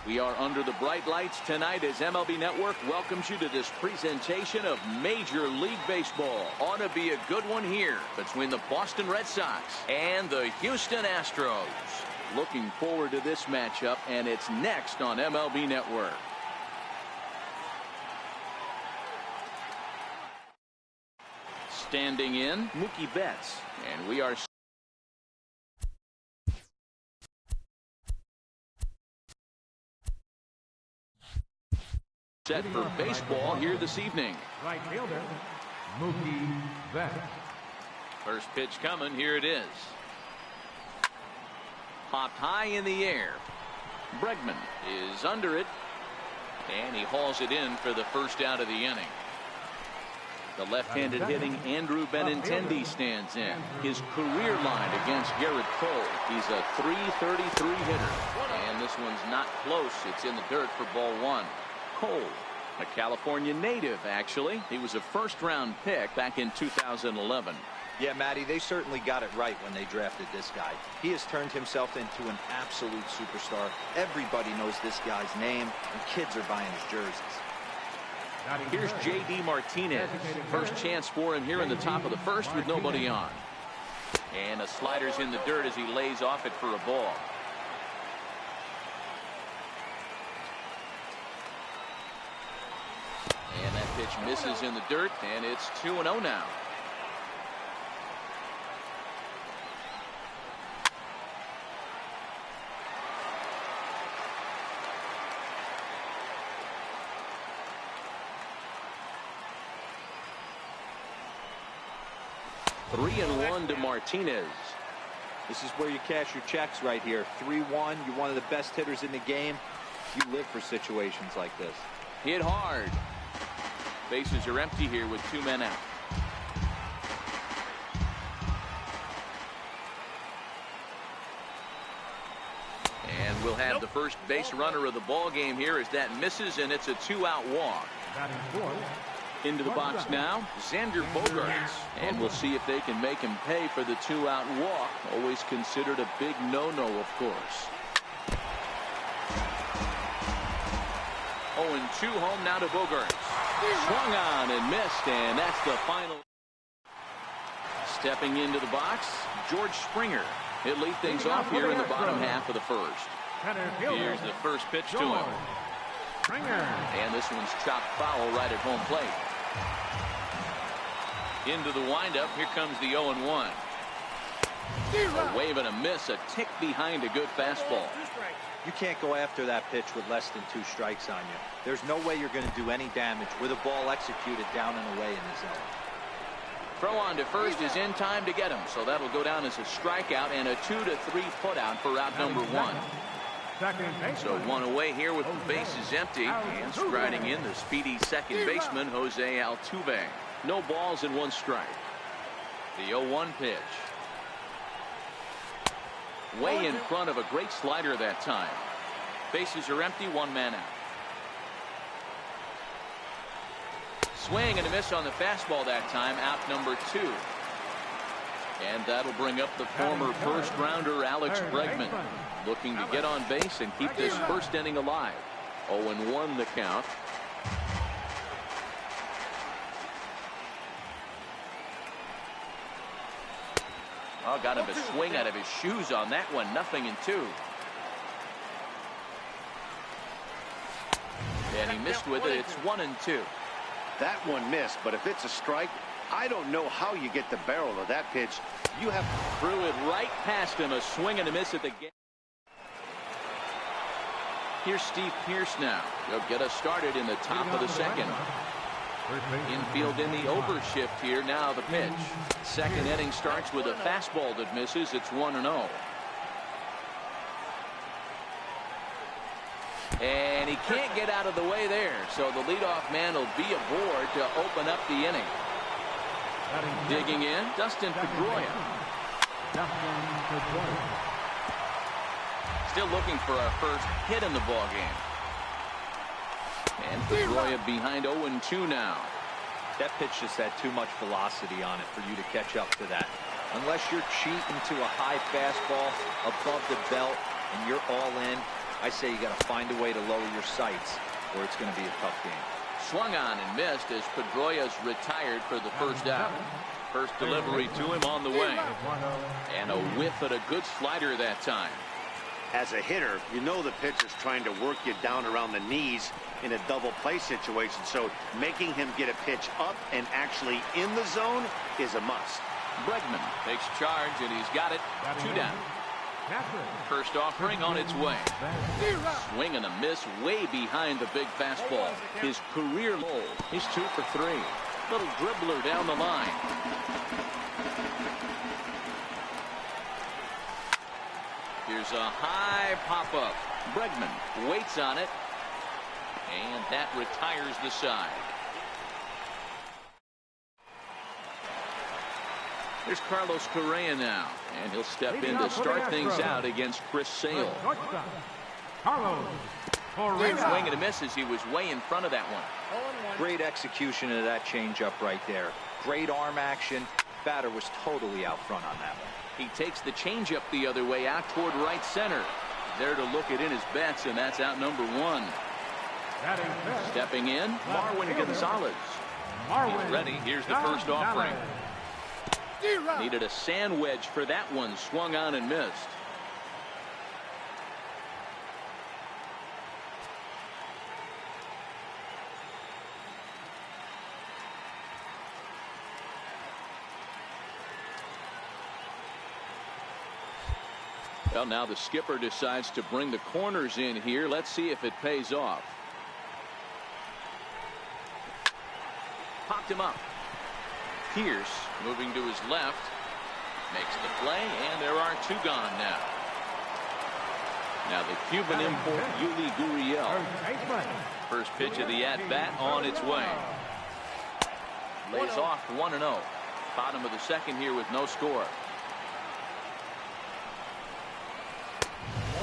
We are under the bright lights tonight as MLB Network welcomes you to this presentation of Major League Baseball. Ought to be a good one here between the Boston Red Sox and the Houston Astros. Looking forward to this matchup, and it's next on MLB Network. Standing in, Mookie Betts, and we are set for baseball here this evening. Right fielder, Mookie Betts. First pitch coming. Here it is. Popped high in the air. Bregman is under it, and he hauls it in for the first out of the inning. The left-handed hitting Andrew Benintendi stands in. His career line against Garrett Cole. He's a .333 hitter, and this one's not close. It's in the dirt for ball one. Cole, a California native, actually. He was a first-round pick back in 2011. Yeah, Matty, they certainly got it right when they drafted this guy. He has turned himself into an absolute superstar. Everybody knows this guy's name, and kids are buying his jerseys. Here's J.D. Martinez. First chance for him here in the top of the first with nobody on. And the slider's in the dirt as he lays off it for a ball. And that pitch misses in the dirt, and it's 2-0 now. Three and one to Martinez. This is where you cash your checks right here. 3-1. You're one of the best hitters in the game. You live for situations like this. Hit hard. Bases are empty here with two men out. And we'll have the first base runner of the ball game here as that misses, and it's a two-out walk. Into the box now, Xander Bogaerts, and we'll see if they can make him pay for the two-out walk. Always considered a big no-no, of course. 0-2 home now to Bogaerts. Swung on and missed, and that's the final. Stepping into the box, George Springer. He'll lead things off here in the bottom half of the first. Here's the first pitch to him. And this one's chopped foul right at home plate. Into the windup. Here comes the 0-1. A wave and a miss, a tick behind a good fastball. You can't go after that pitch with less than 2 strikes on you. There's no way you're going to do any damage with a ball executed down and away in the zone. Throw on to first is in time to get him, so that'll go down as a strikeout and a 2-3 putout for out number 1. So one away here with the bases empty, and striding in the speedy second baseman Jose Altuve. No balls and 1 strike. The 0-1 pitch. Way in front of a great slider that time. Bases are empty, 1 man out. Swing and a miss on the fastball that time, out number 2. And that'll bring up the former first-rounder Alex Bregman, looking to get on base and keep this first inning alive. 0-1 the count. Oh, got him a swing out of his shoes on that one. 0-2. And he missed with it. It's 1-2. That one missed, but if it's a strike, I don't know how you get the barrel of that pitch. You have threw it right past him. A swing and a miss at the game. Here's Steve Pearce now. He'll get us started in the top of the second. Infield in the overshift here. Now the pitch. Second inning starts with a fastball that misses. It's 1-0. And he can't get out of the way there. So the leadoff man will be aboard to open up the inning. Digging in, Dustin Pedroia. Still looking for our first hit in the ball game. And Pedroia behind 0-2 now. That pitch just had too much velocity on it for you to catch up to that. Unless you're cheating to a high fastball above the belt and you're all in, I say you got to find a way to lower your sights, or it's going to be a tough game. Swung on and missed as Pedroia's retired for the first out. First delivery to him on the way. And a whiff at a good slider that time. As a hitter, you know the pitcher's trying to work you down around the knees in a double play situation. So making him get a pitch up and actually in the zone is a must. Bregman takes charge, and he's got it. 2 down. First offering on its way. Swing and a miss way behind the big fastball. His career low. He's 2 for 3. Little dribbler down the line. Here's a high pop-up. Bregman waits on it, and that retires the side. Here's Carlos Correa now, and he'll step in to start things out against Chris Sale. Swing and a miss as he was way in front of that one. Great execution of that changeup right there. Great arm action. Batter was totally out front on that one. He takes the changeup the other way out toward right center. There to look it in his bets, and that's out number 1. Stepping in, Marwin Gonzalez. He's ready. Here's the first offering. Needed a sand wedge for that one. Swung on and missed. Well, now the skipper decides to bring the corners in here. Let's see if it pays off. Popped him up. Pierce moving to his left. Makes the play, and there are 2 gone now. Now the Cuban import, Yuli Gurriel. First pitch of the at-bat on its way. Lays off 1-0. Bottom of the second here with no score.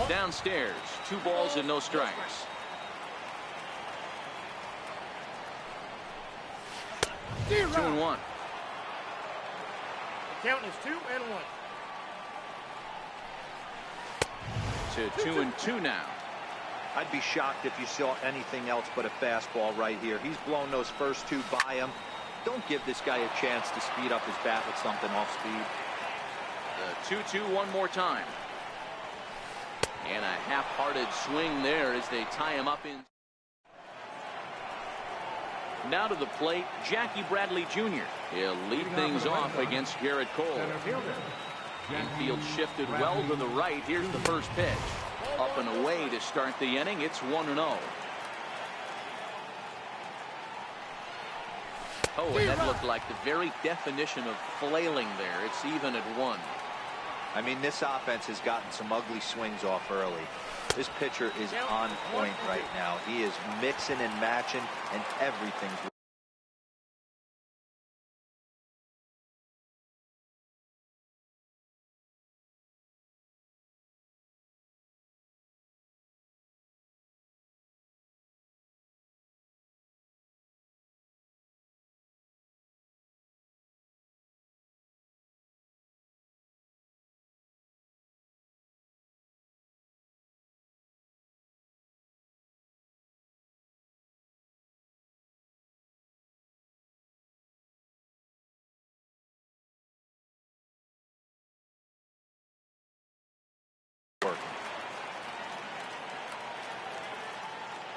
Downstairs, 2 balls and no strikes. Two and one. Count is 2 and 1. To 2 and 2 now. I'd be shocked if you saw anything else but a fastball right here. He's blown those first 2 by him. Don't give this guy a chance to speed up his bat with something off speed. The 2-2 one more time. And a half-hearted swing there as they tie him up in. Now to the plate, Jackie Bradley Jr. He'll lead things off against Garrett Cole. Infield shifted well to the right. Here's the first pitch. Up and away to start the inning. It's 1-0. Oh, and that looked like the very definition of flailing there. It's even at 1. I mean, this offense has gotten some ugly swings off early. This pitcher is on point right now. He is mixing and matching, and everything's.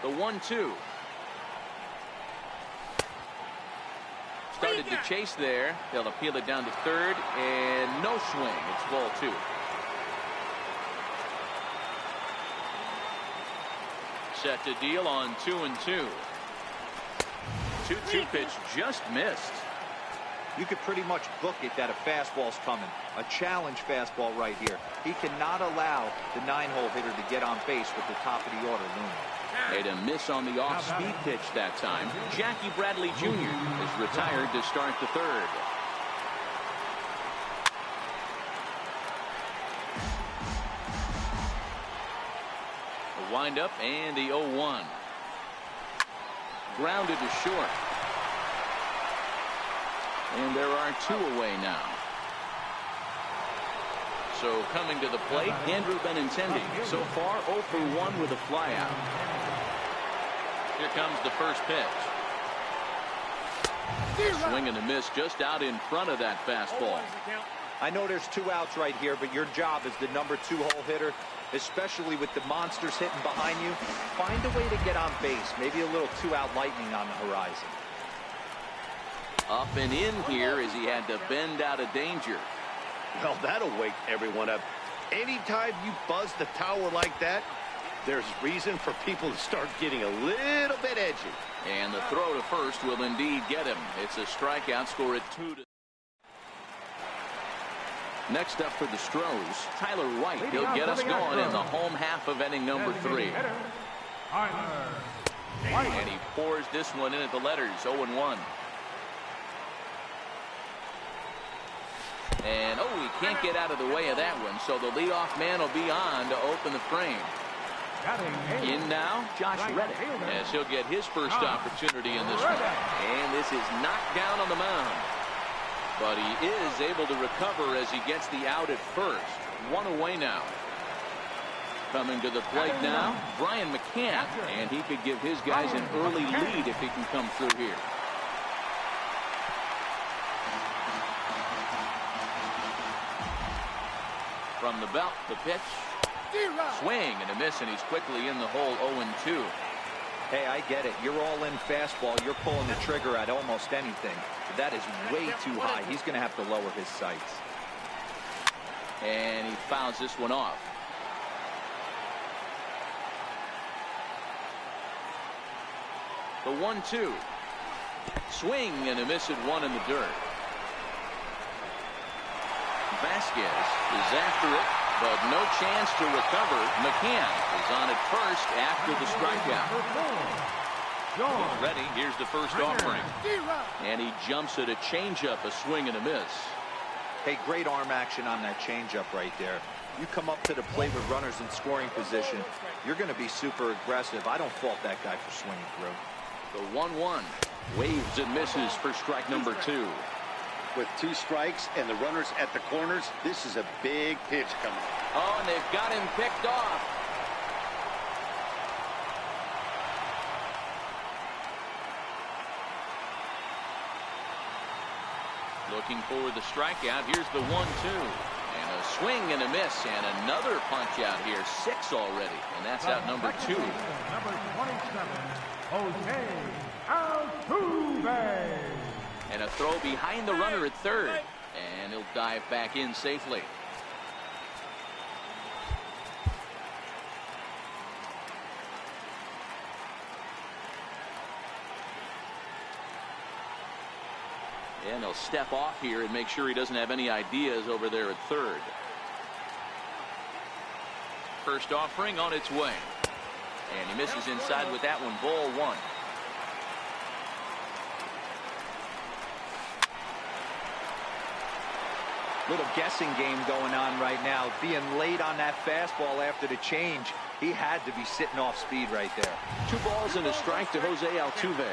The 1-2. Started to chase there. They'll appeal it down to third, and no swing. It's ball 2. Set to deal on 2 and 2. 2-2 pitch just missed. You could pretty much book it that a fastball's coming. A challenge fastball right here. He cannot allow the 9-hole hitter to get on base with the top of the order looming. Made a miss on the off-speed pitch that time. Jackie Bradley Jr. is retired to start the third. The windup and the 0-1. Grounded to short. And there are 2 away now. So coming to the plate, Andrew Benintendi. So far, 0 for 1 with a flyout. Here comes the first pitch. Swing and a miss just out in front of that fastball. I know there's 2 outs right here, but your job as the number 2 hole hitter, especially with the monsters hitting behind you, find a way to get on base. Maybe a little 2-out lightning on the horizon. Up and in here as he had to bend out of danger. Well, that'll wake everyone up. Anytime you buzz the tower like that, there's reason for people to start getting a little bit edgy. And the throw to first will indeed get him. It's a strikeout, score at 2-2. Next up for the Stros, Tyler White. He'll get us going in the home half of inning number 3. And he pours this one in at the letters, 0-1. And, he can't get out of the way of that one, so the leadoff man will be on to open the frame. In now, Josh Reddick, as he'll get his first opportunity in this one. And this is knocked down on the mound. But he is able to recover as he gets the out at first. 1 away now. Coming to the plate now, Brian McCann. And he could give his guys an early lead if he can come through here. From the belt, the pitch. Swing and a miss, and he's quickly in the hole, 0-2. Hey, I get it. You're all in fastball. You're pulling the trigger at almost anything. That is way too high. He's going to have to lower his sights. And he fouls this one off. The 1-2. Swing and a miss at 1 in the dirt. Vasquez is after it, but no chance to recover. McCann is on at first after the strikeout. Ready, here's the first offering. And he jumps at a changeup, a swing and a miss. Hey, great arm action on that changeup right there. You come up to the plate with runners in scoring position, you're going to be super aggressive. I don't fault that guy for swinging through. The 1-1. Waves and misses for strike number 2. With 2 strikes and the runners at the corners, this is a big pitch coming. Oh, and they've got him picked off. Looking for the strikeout. Here's the 1-2. And a swing and a miss, and another punch out here. 6 already, and that's out number 2. Number 27, Jose Altuve. And a throw behind the runner at third. And he'll dive back in safely. And he'll step off here and make sure he doesn't have any ideas over there at third. First offering on its way. And he misses inside with that one. Ball 1. Little guessing game going on right now. Being late on that fastball after the change. He had to be sitting off speed right there. 2 balls and a strike to Jose Altuve.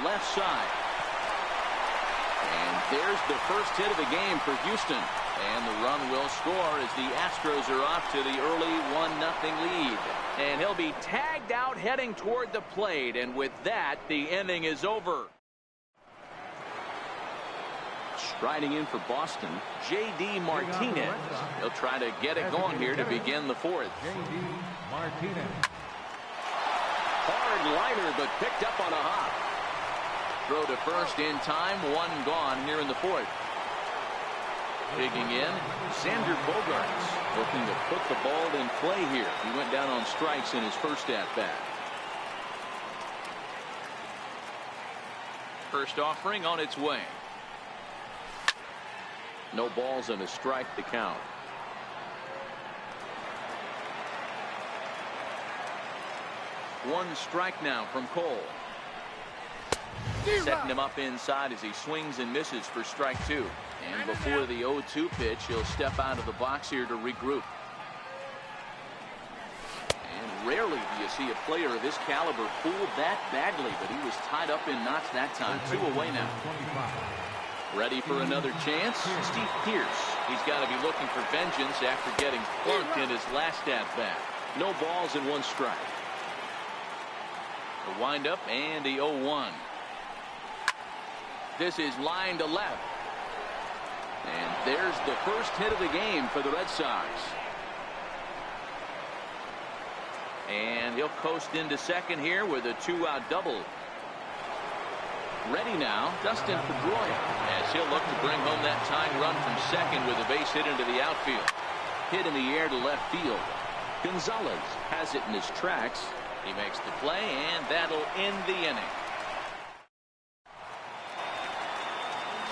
Left side. And there's the first hit of the game for Houston. And the run will score as the Astros are off to the early 1-0 lead. And he'll be tagged out heading toward the plate. And with that, the inning is over. Striding in for Boston, J.D. Martinez. He'll try to get it going here to begin the 4th. J.D. Martinez. Hard liner, but picked up on a hop. Throw to first in time, 1 gone here in the 4th. Digging in, Xander Bogaerts, looking to put the ball in play here. He went down on strikes in his first at-bat. First offering on its way. No balls and a strike to count. One strike now from Cole. Setting him up inside as he swings and misses for strike 2. And before the 0-2 pitch, he'll step out of the box here to regroup. And rarely do you see a player of this caliber fooled that badly, but he was tied up in knots that time. 2 away now. Ready for another chance? Steve Pierce. He's got to be looking for vengeance after getting plunked in his last at-bat. No balls and 1 strike. The windup and the 0-1. This is line to left. And there's the first hit of the game for the Red Sox. And he'll coast into second here with a 2-out double. Ready now, Dustin Pedroia, as he'll look to bring home that tying run from second with a base hit into the outfield. Hit in the air to left field. Gonzalez has it in his tracks. He makes the play, and that'll end the inning.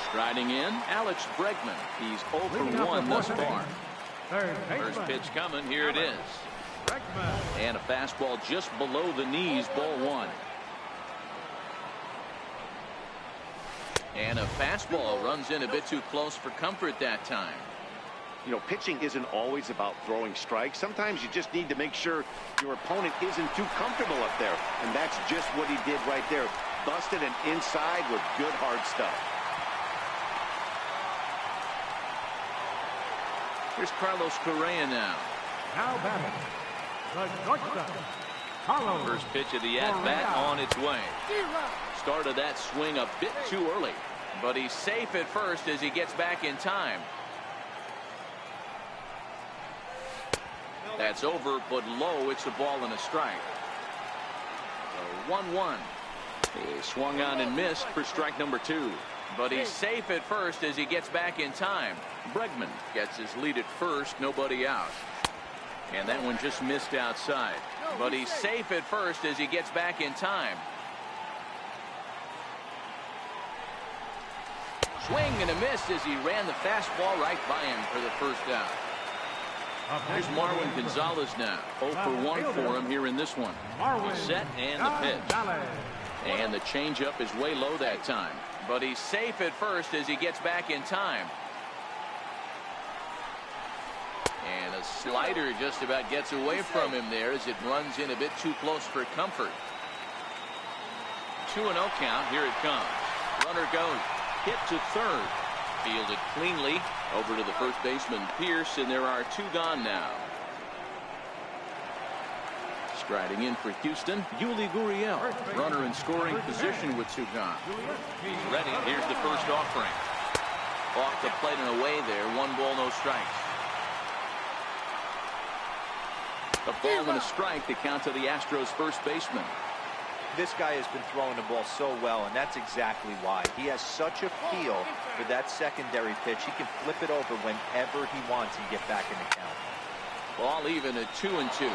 Striding in, Alex Bregman. He's 0 for 1 thus far. First pitch coming, here it is. And a fastball just below the knees, ball 1. And a fastball runs in a bit too close for comfort that time. You know, pitching isn't always about throwing strikes. Sometimes you just need to make sure your opponent isn't too comfortable up there. And that's just what he did right there. Busted and inside with good hard stuff. Here's Carlos Correa now. Now batting, the shortstop, Carlos. First pitch of the at-bat on its way. Started that swing a bit too early, but he's safe at first as he gets back in time. That's over, but low. It's a ball and a strike. So 1-1. He swung on and missed for strike number 2. But he's safe at first as he gets back in time. Bregman gets his lead at first, nobody out. And that one just missed outside. But he's safe at first as he gets back in time. Swing and a miss as he ran the fastball right by him for the first out. Here's Marwin Gonzalez now. 0 for 1 for him here in this one. He's set and the pitch. And the changeup is way low that time. But he's safe at first as he gets back in time. And a slider just about gets away from him there as it runs in a bit too close for comfort. 2-0 count. Here it comes. Runner goes. Hit to third. Fielded cleanly over to the first baseman Pierce, and there are 2 gone now. Striding in for Houston, Yuli Gurriel. Runner in scoring position with 2 gone. He's ready. Here's the first offering. Off the plate and away there. 1 ball, no strikes. A ball and a strike to count to the Astros first baseman. This guy has been throwing the ball so well, and that's exactly why. He has such a feel for that secondary pitch. He can flip it over whenever he wants and get back in the count. Ball even at 2-2.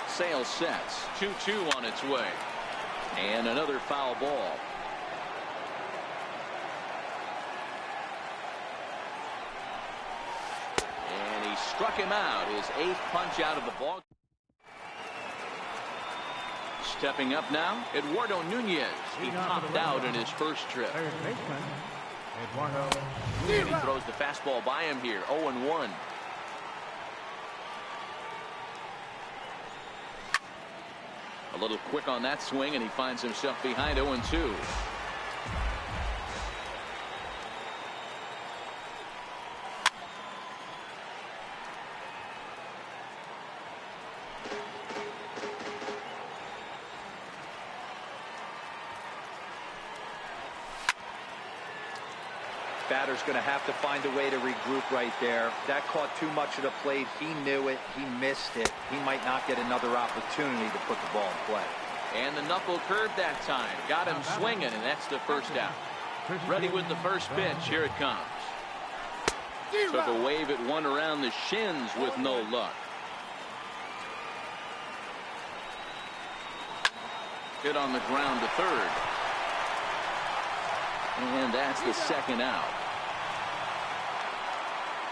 Sales sets. 2-2 on its way. And another foul ball. And he struck him out. His 8th punch out of the ball. Stepping up now, Eduardo Nunez. He popped out in his first trip. Third baseman, Eduardo. And he throws the fastball by him here. 0-1. A little quick on that swing, and he finds himself behind 0-2. Batter's going to have to find a way to regroup right there. That caught too much of the plate. He knew it. He missed it. He might not get another opportunity to put the ball in play. And the knuckle curve that time. Got him swinging, and that's the first out. Ready with the first pitch. Here it comes. Took a wave at one around the shins with no luck. Hit on the ground to third. And that's the second out.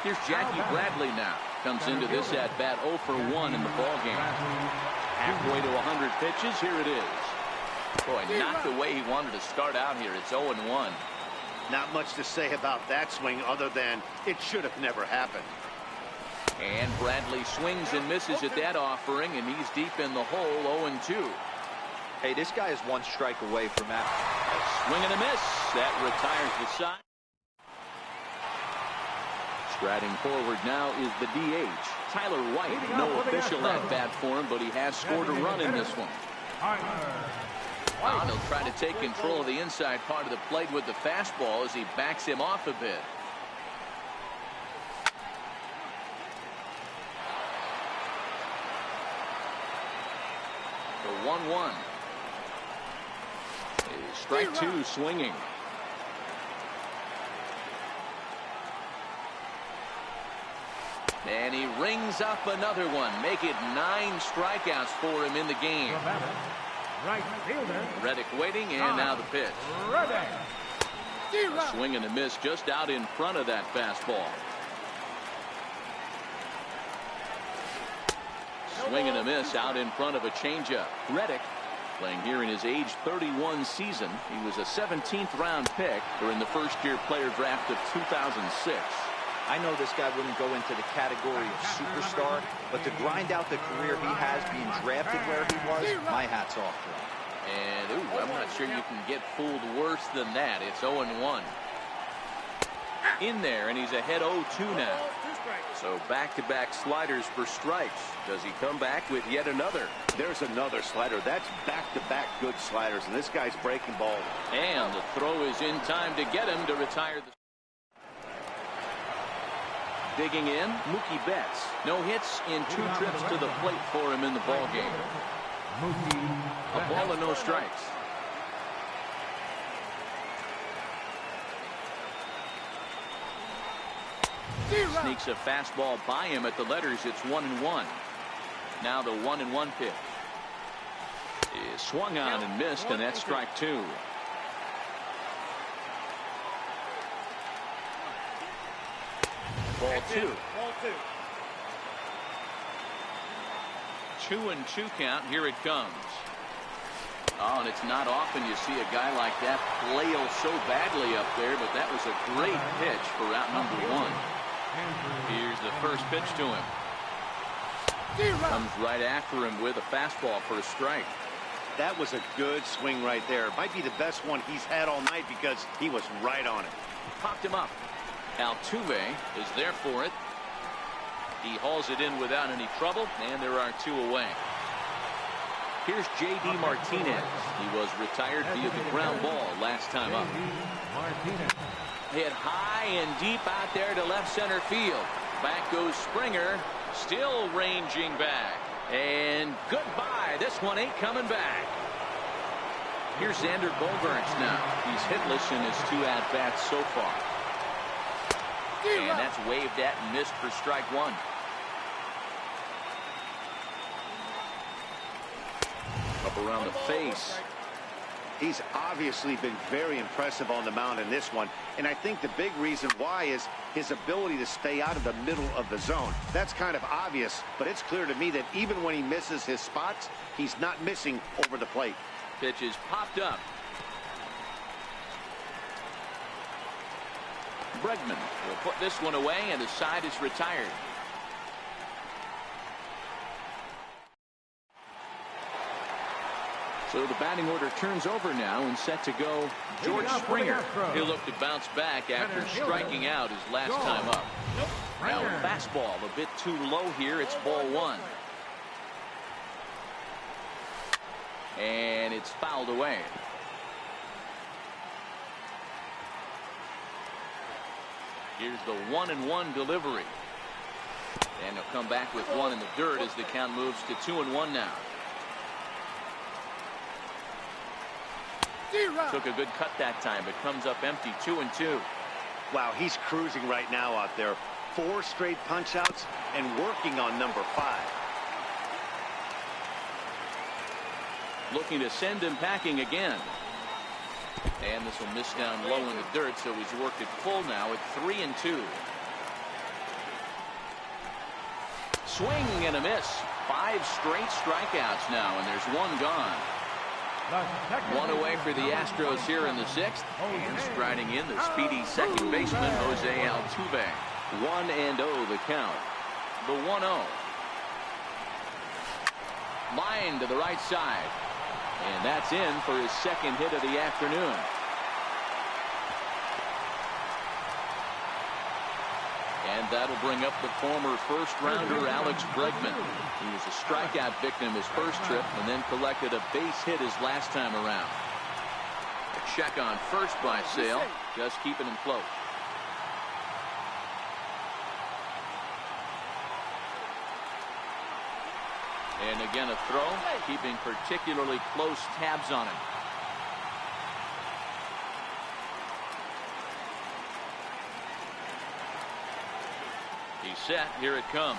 Here's Jackie Bradley now. Comes into this at bat 0 for 1 in the ballgame. Halfway to 100 pitches. Here it is. Boy, not the way he wanted to start out here. It's 0-1. Not much to say about that swing other than it should have never happened. And Bradley swings and misses at that offering, and he's deep in the hole. 0-2. Hey, this guy is 1 strike away from that. Swing and a miss. That retires the side. Striding forward now is the DH, Tyler White. No official at bat for him, but he has scored a run in this one. They'll try to take control of the inside part of the plate with the fastball as he backs him off a bit. The 1-1. Strike two swinging. And he rings up another one. Make it 9 strikeouts for him in the game. Right fielder. Reddick waiting, and now the pitch. A swing and a miss just out in front of that fastball. Swing and a miss out in front of a changeup. Reddick, playing here in his age 31 season. He was a 17th round pick during the first year player draft of 2006. I know this guy wouldn't go into the category of superstar, but to grind out the career he has being drafted where he was, my hat's off to him. And, I'm not sure you can get fooled worse than that. It's 0-1. In there, and he's ahead 0-2 now. So back-to-back sliders for strikes. Does he come back with yet another? There's another slider. That's back-to-back good sliders, and this guy's breaking ball. And the throw is in time to get him to retire the... Digging in, Mookie Betts. No hits in 2 trips to the plate for him in the ball game. A ball and no strikes. Sneaks a fastball by him at the letters. It's 1-1. Now the 1-1 pitch is swung on and missed, and that's strike 2. Ball 2. 2-2 count. Here it comes. Oh, and it's not often you see a guy like that flail so badly up there, but that was a great pitch for out number 1. Here's the first pitch to him. Comes right after him with a fastball for a strike. That was a good swing right there. Might be the best one he's had all night because he was right on it. Popped him up. Altuve is there for it. He hauls it in without any trouble, and there are 2 away. Here's J.D. Martinez. He was retired via the ground ball last time up. Hit high and deep out there to left center field. Back goes Springer, still ranging back. And goodbye. This one ain't coming back. Here's Xander Bogaerts now. He's hitless in his 2 at-bats so far. And that's waved at and missed for strike 1. Up around the face. He's obviously been very impressive on the mound in this one, and I think the big reason why is his ability to stay out of the middle of the zone. That's kind of obvious, but it's clear to me that even when he misses his spots, he's not missing over the plate. Pitch is popped up. Bregman will put this one away, and the side is retired. So the batting order turns over now, and set to go George Springer. He'll look to bounce back after striking out his last time up. Now a fastball a bit too low here. It's ball 1. And it's fouled away. Here's the 1-1 delivery. And he'll come back with 1 in the dirt as the count moves to 2-1 now. Took a good cut that time, but comes up empty. 2-2. Wow, he's cruising right now out there. 4 straight punch outs and working on number 5. Looking to send him packing again. And this will miss down low in the dirt, so he's worked it full now at 3-2. Swing and a miss. 5 straight strikeouts now, and there's 1 gone. 1 away for the Astros here in the 6th. And striding in, the speedy second baseman, Jose Altuve. 1-0 the count. The 1-0. Line to the right side. And that's in for his second hit of the afternoon. And that'll bring up the former first-rounder Alex Bregman. He was a strikeout victim his first trip and then collected a base hit his last time around. A check on first by Sale, just keeping him close. And again a throw, keeping particularly close tabs on him. He's set. Here it comes.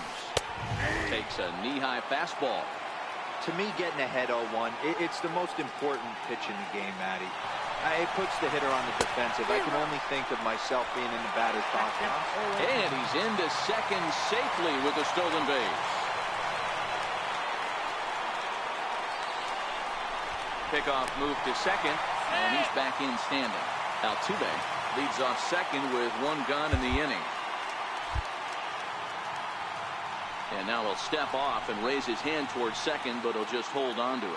Takes a knee-high fastball. To me, getting ahead 0-1, it's the most important pitch in the game, Matty. It puts the hitter on the defensive. I can only think of myself being in the batter's box. And he's into second safely with a stolen base. Pickoff move to second, and he's back in standing. Altuve leads off second with one gun in the inning. And now he'll step off and raise his hand towards second, but he'll just hold on to it.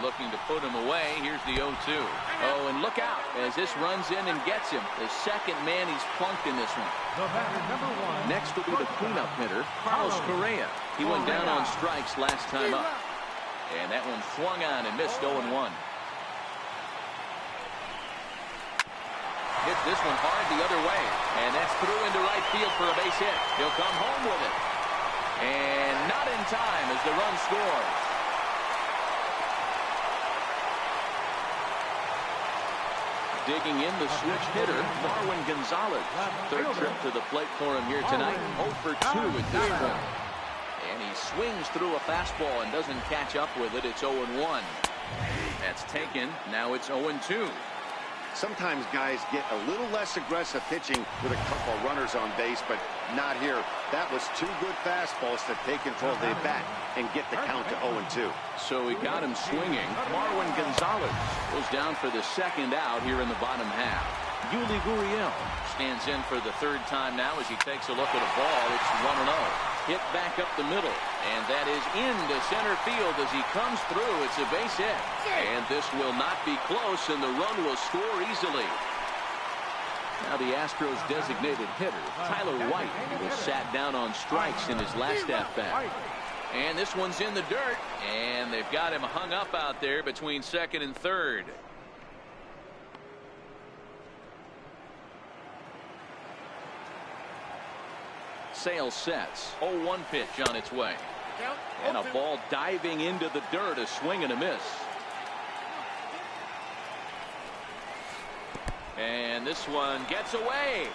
Looking to put him away. Here's the 0-2. Oh, and look out as this runs in and gets him. The second man he's plunked in this one. The batter, number 1. Next will be the cleanup hitter, Carlos Correa. He went down on strikes last time up. And that one swung on and missed 0-1. Hit this one hard the other way. And that's through into right field for a base hit. He'll come home with it. And not in time as the run scores. Digging in the switch hitter, Marwin Gonzalez. Third trip to the plate for him here tonight. 0 for 2 at this point. And he swings through a fastball and doesn't catch up with it. It's 0-1. That's taken. Now it's 0-2. Sometimes guys get a little less aggressive pitching with a couple runners on base, but not here. That was 2 good fastballs to take control of the bat and get the count to 0-2. So he got him swinging. Marwin Gonzalez goes down for the second out here in the bottom half. Yuli Gurriel stands in for the third time now as he takes a look at a ball. It's 1-0. Hit back up the middle, and that is into center field as he comes through. It's a base hit, and this will not be close, and the run will score easily. Now the Astros designated hitter, Tyler White, was sat down on strikes in his last at-bat. And this one's in the dirt, and they've got him hung up out there between second and third. Sale sets. 0-1 pitch on its way. And a ball diving into the dirt, a swing and a miss. And this one gets away.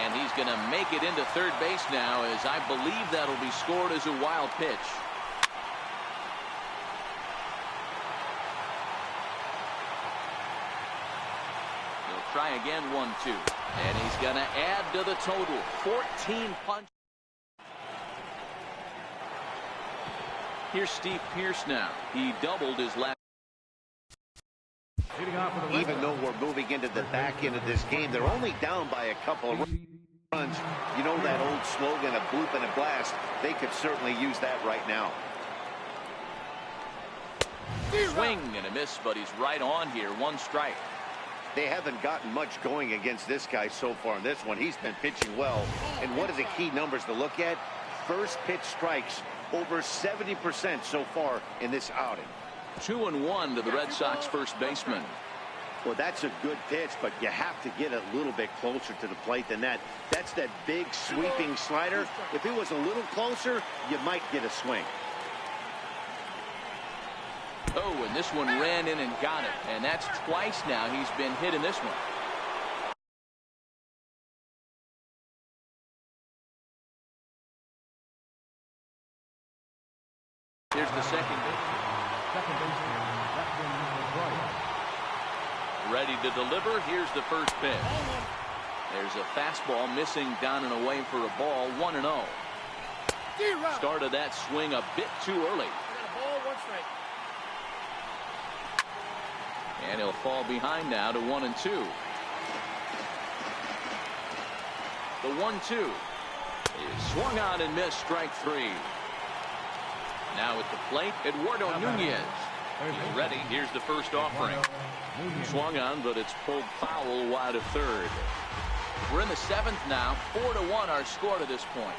And he's going to make it into third base now, as I believe that'll be scored as a wild pitch. He'll try again, 1-2. And he's going to add to the total. 14 punch. Here's Steve Pearce now. He doubled his last. Even though we're moving into the back end of this game, they're only down by a couple of runs. You know that old slogan, a bloop and a blast. They could certainly use that right now. Swing and a miss, but he's right on here. 1 strike. They haven't gotten much going against this guy so far in this one. He's been pitching well. And what are the key numbers to look at? First pitch strikes, over 70% so far in this outing. 2-1 to the Red Sox first baseman. Well, that's a good pitch, but you have to get a little bit closer to the plate than that. That's that big sweeping slider. If it was a little closer, you might get a swing. Oh, and this one ran in and got it. And that's twice now he's been hit in this one. Here's the second baseman. Ready to deliver. Here's the first pitch. There's a fastball missing down and away for a ball. 1-0. Started that swing a bit too early. And he'll fall behind now to 1-2. The 1-2 is swung on and missed, strike three. Now at the plate, Eduardo Nunez. He's ready. Here's the first offering. Swung on, but it's pulled foul wide of third. We're in the seventh now. 4-1 our score to this point.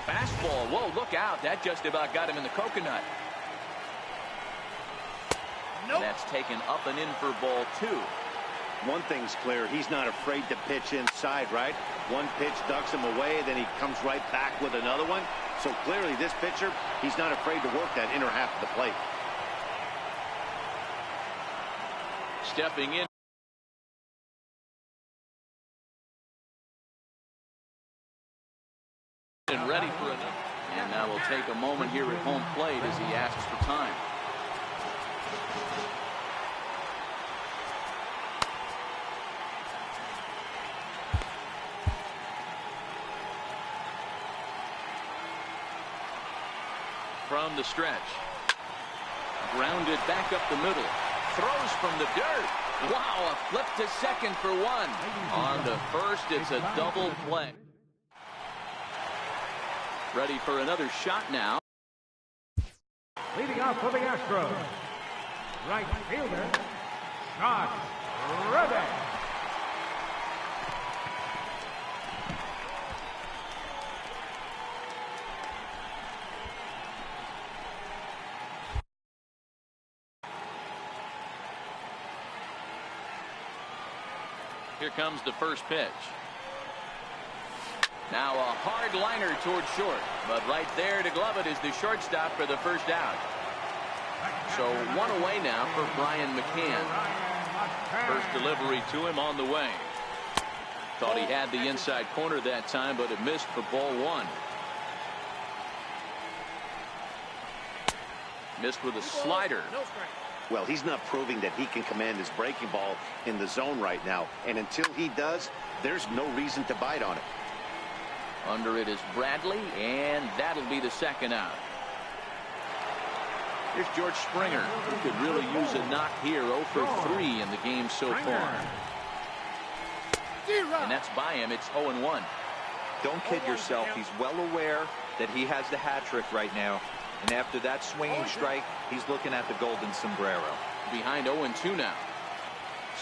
Fastball. Whoa, look out. That just about got him in the coconut. Nope. That's taken up and in for ball two. One thing's clear. He's not afraid to pitch inside, right? One pitch ducks him away, then he comes right back with another one. So clearly this pitcher, he's not afraid to work that inner half of the plate. Stepping in. And ready for it. And now we'll take a moment here at home plate as he asks for time. From the stretch. Grounded back up the middle. Throws from the dirt. Wow, a flip to second for one. On to first, it's a double play. Ready for another shot now. Leading off for the Astros, right fielder, Josh Reddick. Here comes the first pitch. Now a hard liner towards short, but right there to glove it is the shortstop for the first out. So one away now for Brian McCann. First delivery to him on the way. Thought he had the inside corner that time, but it missed for ball one. Missed with a slider. Well, he's not proving that he can command his breaking ball in the zone right now. And until he does, there's no reason to bite on it. Under it is Bradley, and that'll be the second out. Here's George Springer, who could really use a knock here. 0 for 3 in the game so far. And that's by him. It's 0-1. Don't kid yourself. He's well aware that he has the hat trick right now. And after that swinging strike, he's looking at the golden sombrero. Behind 0-2 now.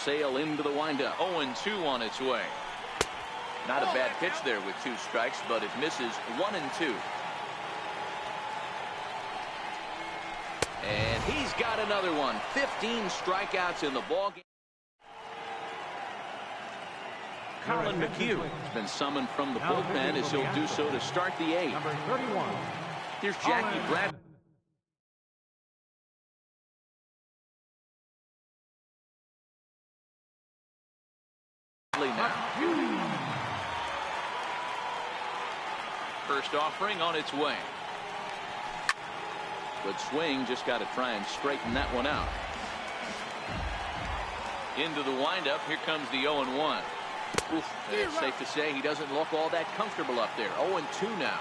Sale into the windup. 0-2 on its way. Not a bad pitch there with 2 strikes, but it misses 1-2. And he's got another one. 15 strikeouts in the ballgame. Colin McHugh has been summoned from the bullpen as he'll do so to start the 8th. Number 31. Here's Jackie Bradley. Now. First offering on its way. Good swing, just got to try and straighten that one out. Into the windup, here comes the 0-1. It's safe to say he doesn't look all that comfortable up there. 0-2 now.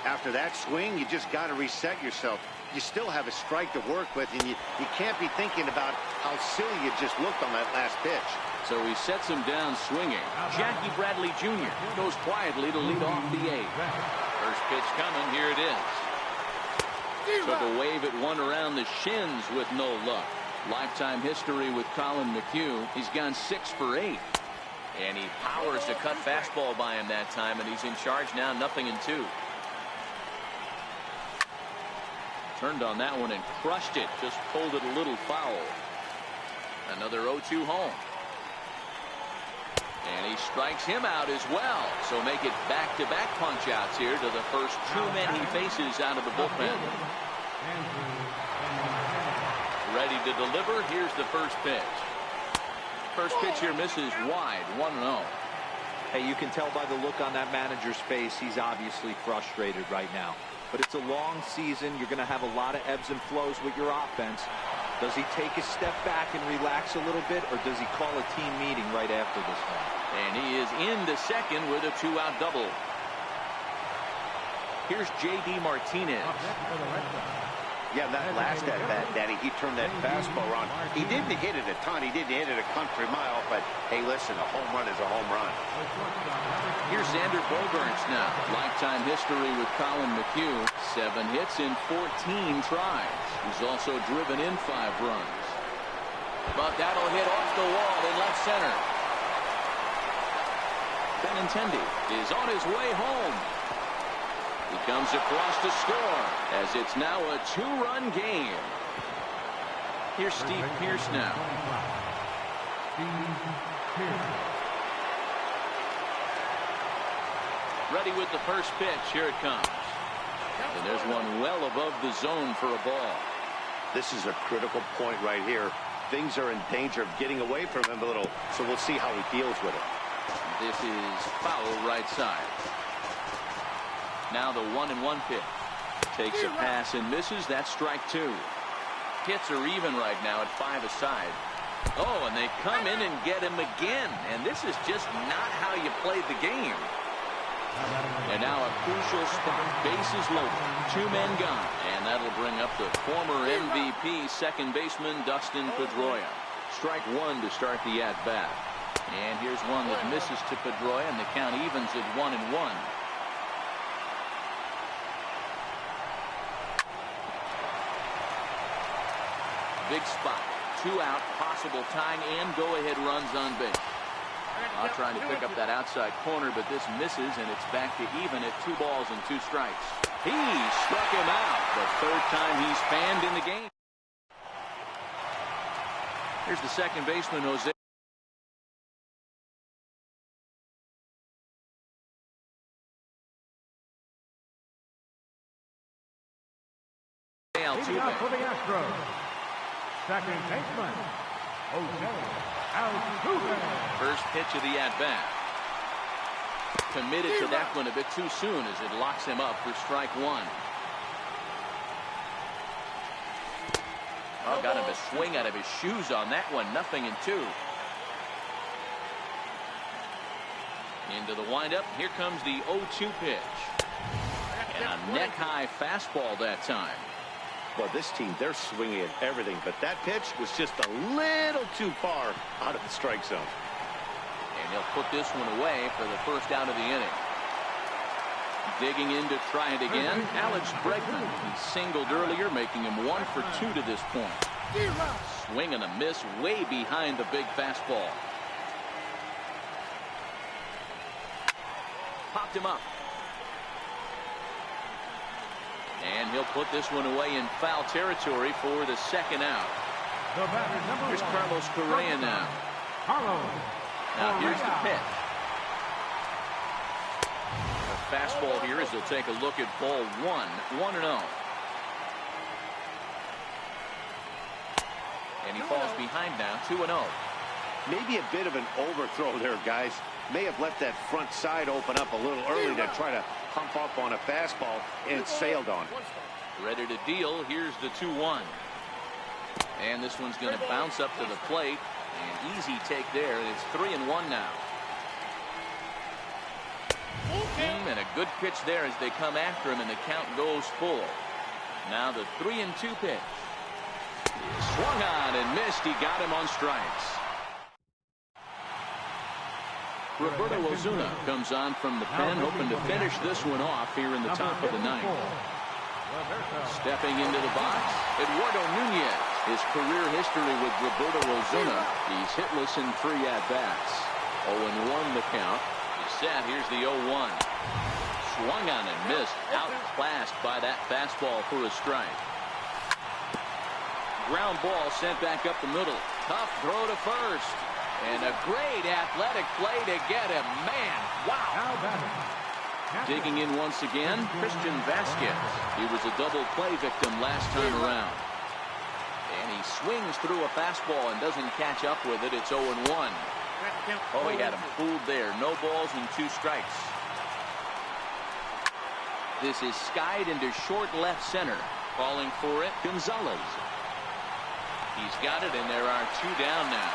After that swing, you just got to reset yourself. You still have a strike to work with, and you can't be thinking about how silly you just looked on that last pitch. So he sets him down swinging. Jackie Bradley Jr. goes quietly to lead off the 8th. First pitch coming. Here it is. Took a wave at one around the shins with no luck. Lifetime history with Colin McHugh. He's gone 6 for 8. And he powers a cut fastball by him that time, and he's in charge now, 0-2. Turned on that one and crushed it. Just pulled it a little foul. Another 0-2 home. And he strikes him out as well. So make it back-to-back punch-outs here to the first 2 men he faces out of the bullpen. Ready to deliver. Here's the first pitch. First pitch here misses wide. 1-0. Hey, you can tell by the look on that manager's face, he's obviously frustrated right now. But it's a long season. You're going to have a lot of ebbs and flows with your offense. Does he take a step back and relax a little bit, or does he call a team meeting right after this one? And he is into second with a 2-out double. Here's J.D. Martinez. Yeah, that last at bat, Daddy, he turned that fastball around. He didn't hit it a ton. He didn't hit it a country mile. But, hey, listen, a home run is a home run. Here's Xander Bogaerts now. Lifetime history with Colin McHugh. 7 hits in 14 tries. He's also driven in 5 runs. But that'll hit off the wall in left center. Benintendi is on his way home. He comes across to score as it's now a 2-run game. Here's Steve Pearce now. Ready with the first pitch. Here it comes. And there's one well above the zone for a ball. This is a critical point right here. Things are in danger of getting away from him a little, so we'll see how he deals with it. This is foul right side. Now the 1-1 pitch. Takes a pass and misses. That's strike 2. Hits are even right now at 5 aside. Oh, and they come in and get him again. And this is just not how you played the game. And now a crucial spot. Bases loaded. 2 men gone. And that'll bring up the former MVP second baseman Dustin Pedroia. Strike 1 to start the at-bat. And here's one that misses to Pedroia, and the count evens at 1-1. Big spot. 2 out, possible tying and go-ahead runs on base. Trying to pick up that outside corner, but this misses, and it's back to even at 2 balls and 2 strikes. He struck him out. The 3rd time he's fanned in the game. Here's the second baseman, Jose. Leading off for the Astros, second baseman, Jose Altuve. First pitch of the at-bat. Committed to that one a bit too soon as it locks him up for strike 1. Oh, got him to swing out of his shoes on that one. 0-2. Into the windup. Here comes the 0-2 pitch. And a neck-high fastball that time. Well, this team, they're swinging at everything, but that pitch was just a little too far out of the strike zone. And he'll put this one away for the first out of the inning. Digging in to try it again, Alex Bregman. He singled earlier, making him 1 for 2 to this point. Swing and a miss way behind the big fastball. Popped him up. And he'll put this one away in foul territory for the second out. Here's Carlos Correa now. Now here's the pitch. A fastball here as they'll take a look at ball 1. 1-0. And he falls behind now. 2-0. Maybe a bit of an overthrow there, guys. May have left that front side open up a little early to try to pump up on a fastball, and it sailed on. Ready to deal. Here's the 2-1. And this one's going to bounce up to the plate. And easy take there. It's 3-1 now. And a good pitch there as they come after him, and the count goes full. Now the 3-2 pitch. Swung on and missed. He got him on strikes. Roberto Osuna comes on from the pen, hoping to finish this one off here in the top of the 9th. Stepping into the box, Eduardo Nunez. His career history with Roberto Osuna, he's hitless in 3 at-bats. 0-1 the count. He's set. Here's the 0-1. Swung on and missed. Outclassed by that fastball for a strike. Ground ball sent back up the middle. Tough throw to first. And a great athletic play to get him. Man, wow. Digging in once again, Christian Vasquez. He was a double play victim last time around. And he swings through a fastball and doesn't catch up with it. It's 0-1. Oh, he had him fooled there. No balls and 2 strikes. This is skied into short left center. Calling for it, Gonzalez. He's got it, and there are 2 down now.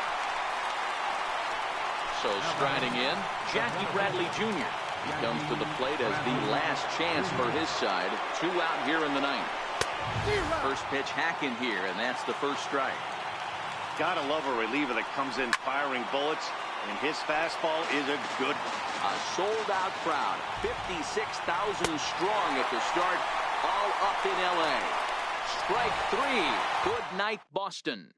So striding in, Jackie Bradley Jr. He comes to the plate as the last chance for his side. 2 out here in the 9th. First pitch hacking here, and that's the first strike. Gotta love a reliever that comes in firing bullets, and his fastball is a good one. A sold-out crowd, 56,000 strong at the start, all up in L.A. Strike three. Good night, Boston.